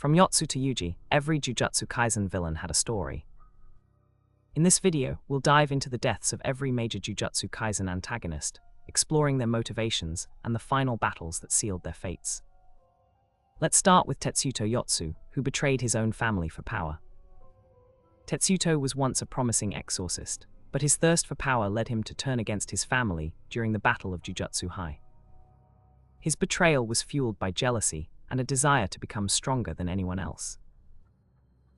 From Yotsu to Yuji, every Jujutsu Kaisen villain had a story. In this video, we'll dive into the deaths of every major Jujutsu Kaisen antagonist, exploring their motivations and the final battles that sealed their fates. Let's start with Tetsuto Yotsu, who betrayed his own family for power. Tetsuto was once a promising exorcist, but his thirst for power led him to turn against his family during the Battle of Jujutsu High. His betrayal was fueled by jealousy and a desire to become stronger than anyone else.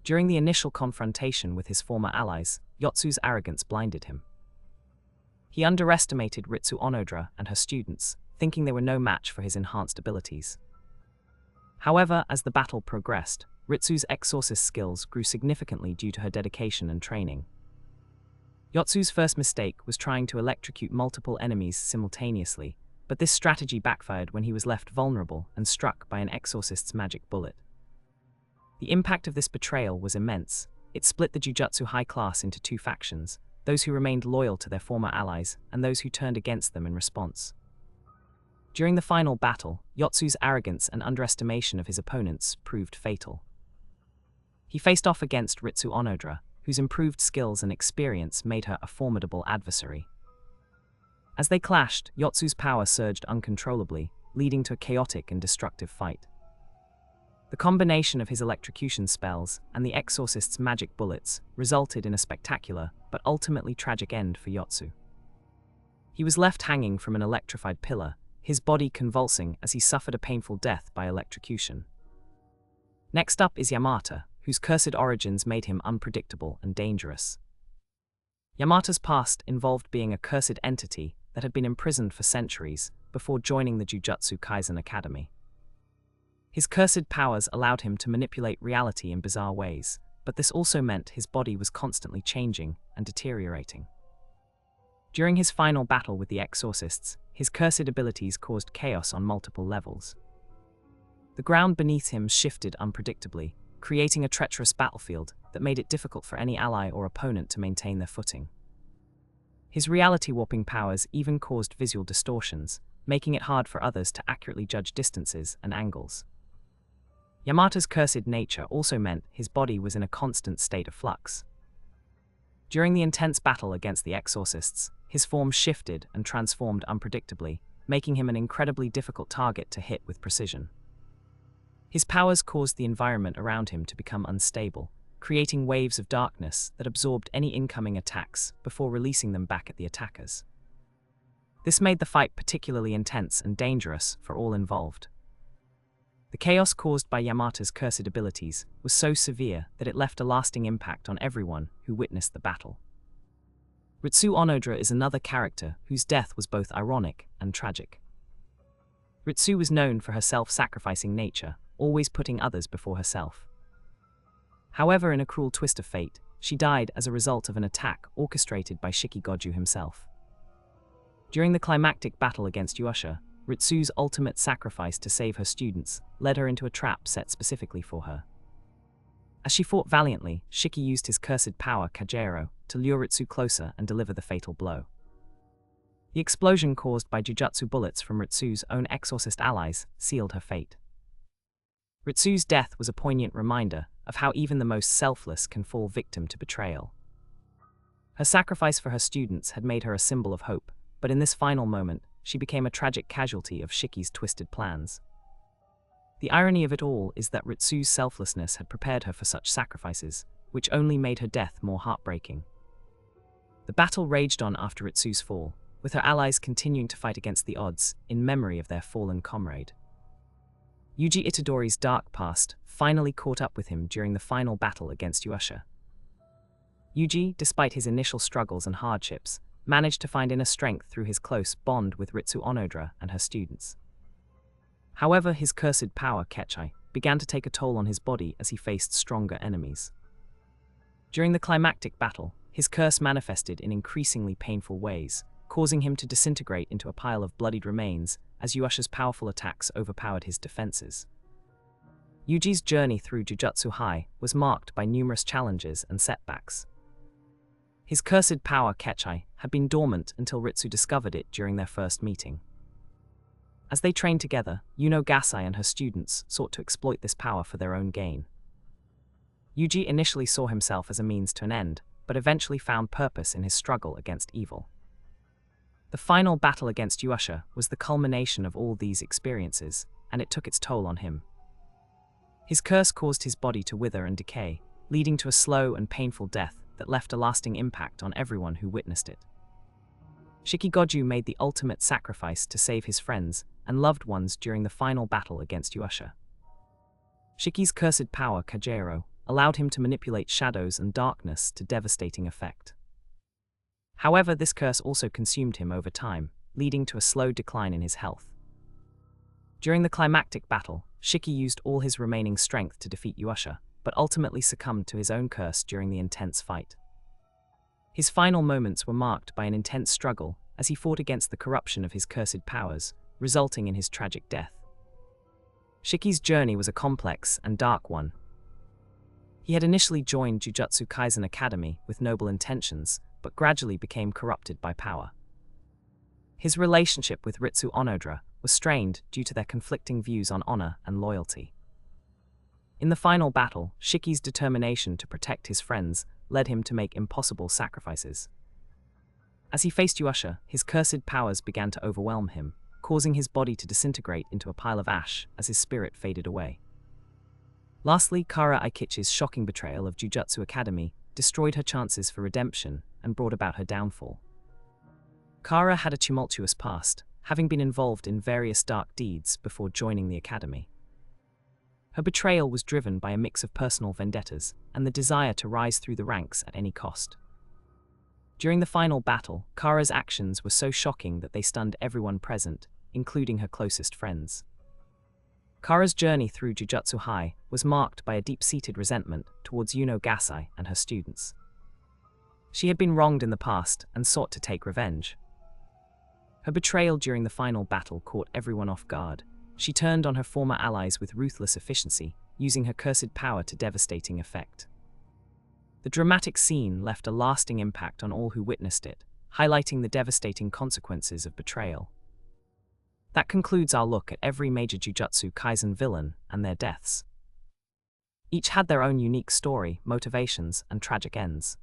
During the initial confrontation with his former allies, Yotsu's arrogance blinded him. He underestimated Retsu Onodera and her students, thinking they were no match for his enhanced abilities. However, as the battle progressed, Retsu's exorcist skills grew significantly due to her dedication and training. Yotsu's first mistake was trying to electrocute multiple enemies simultaneously, but this strategy backfired when he was left vulnerable and struck by an exorcist's magic bullet. The impact of this betrayal was immense. It split the Jujutsu high class into two factions, those who remained loyal to their former allies and those who turned against them in response. During the final battle, Yotsu's arrogance and underestimation of his opponents proved fatal. He faced off against Retsu Onodera, whose improved skills and experience made her a formidable adversary. As they clashed, Yotsu's power surged uncontrollably, leading to a chaotic and destructive fight. The combination of his electrocution spells and the exorcist's magic bullets resulted in a spectacular, but ultimately tragic end for Yotsu. He was left hanging from an electrified pillar, his body convulsing as he suffered a painful death by electrocution. Next up is Yamata, whose cursed origins made him unpredictable and dangerous. Yamata's past involved being a cursed entity that had been imprisoned for centuries before joining the Jujutsu Kaisen Academy. His cursed powers allowed him to manipulate reality in bizarre ways, but this also meant his body was constantly changing and deteriorating. During his final battle with the exorcists, his cursed abilities caused chaos on multiple levels. The ground beneath him shifted unpredictably, creating a treacherous battlefield that made it difficult for any ally or opponent to maintain their footing. His reality-warping powers even caused visual distortions, making it hard for others to accurately judge distances and angles. Yamata's cursed nature also meant his body was in a constant state of flux. During the intense battle against the exorcists, his form shifted and transformed unpredictably, making him an incredibly difficult target to hit with precision. His powers caused the environment around him to become unstable, creating waves of darkness that absorbed any incoming attacks before releasing them back at the attackers. This made the fight particularly intense and dangerous for all involved. The chaos caused by Yamata's cursed abilities was so severe that it left a lasting impact on everyone who witnessed the battle. Retsu Onodera is another character whose death was both ironic and tragic. Retsu was known for her self-sacrificing nature, always putting others before herself. However, in a cruel twist of fate, she died as a result of an attack orchestrated by Shiki Gojou himself. During the climactic battle against Yuji, Retsu's ultimate sacrifice to save her students led her into a trap set specifically for her. As she fought valiantly, Shiki used his cursed power Kajero to lure Retsu closer and deliver the fatal blow. The explosion caused by Jujutsu bullets from Retsu's own exorcist allies sealed her fate. Retsu's death was a poignant reminder of how even the most selfless can fall victim to betrayal. Her sacrifice for her students had made her a symbol of hope, but in this final moment, she became a tragic casualty of Shiki's twisted plans. The irony of it all is that Retsu's selflessness had prepared her for such sacrifices, which only made her death more heartbreaking. The battle raged on after Retsu's fall, with her allies continuing to fight against the odds in memory of their fallen comrade. Yuji Itadori's dark past finally caught up with him during the final battle against Yuji. Yuji, despite his initial struggles and hardships, managed to find inner strength through his close bond with Retsu Onodera and her students. However, his cursed power, Kechai, began to take a toll on his body as he faced stronger enemies. During the climactic battle, his curse manifested in increasingly painful ways, causing him to disintegrate into a pile of bloodied remains as Yuasha's powerful attacks overpowered his defenses. Yuji's journey through Jujutsu High was marked by numerous challenges and setbacks. His cursed power, Kechai, had been dormant until Retsu discovered it during their first meeting. As they trained together, Gasai and her students sought to exploit this power for their own gain. Yuji initially saw himself as a means to an end, but eventually found purpose in his struggle against evil. The final battle against Yuasha was the culmination of all these experiences, and it took its toll on him. His curse caused his body to wither and decay, leading to a slow and painful death that left a lasting impact on everyone who witnessed it. Shiki Gojou made the ultimate sacrifice to save his friends and loved ones during the final battle against Yuasha. Shiki's cursed power, Kajero, allowed him to manipulate shadows and darkness to devastating effect. However, this curse also consumed him over time, leading to a slow decline in his health. During the climactic battle, Shiki used all his remaining strength to defeat Yuasha, but ultimately succumbed to his own curse during the intense fight. His final moments were marked by an intense struggle as he fought against the corruption of his cursed powers, resulting in his tragic death. Shiki's journey was a complex and dark one. He had initially joined Jujutsu Kaisen Academy with noble intentions, but gradually became corrupted by power. His relationship with Retsu Onodera was strained due to their conflicting views on honor and loyalty. In the final battle, Shiki's determination to protect his friends led him to make impossible sacrifices. As he faced Yuasha, his cursed powers began to overwhelm him, causing his body to disintegrate into a pile of ash as his spirit faded away. Lastly, Kara Eikichi's shocking betrayal of Jujutsu Academy destroyed her chances for redemption and brought about her downfall. Kara had a tumultuous past, having been involved in various dark deeds before joining the academy. Her betrayal was driven by a mix of personal vendettas and the desire to rise through the ranks at any cost. During the final battle, Kara's actions were so shocking that they stunned everyone present, including her closest friends. Kara's journey through Jujutsu High was marked by a deep-seated resentment towards Gasai and her students. She had been wronged in the past and sought to take revenge. Her betrayal during the final battle caught everyone off guard. She turned on her former allies with ruthless efficiency, using her cursed power to devastating effect. The dramatic scene left a lasting impact on all who witnessed it, highlighting the devastating consequences of betrayal. That concludes our look at every major Jujutsu Kaisen villain and their deaths. Each had their own unique story, motivations, and tragic ends.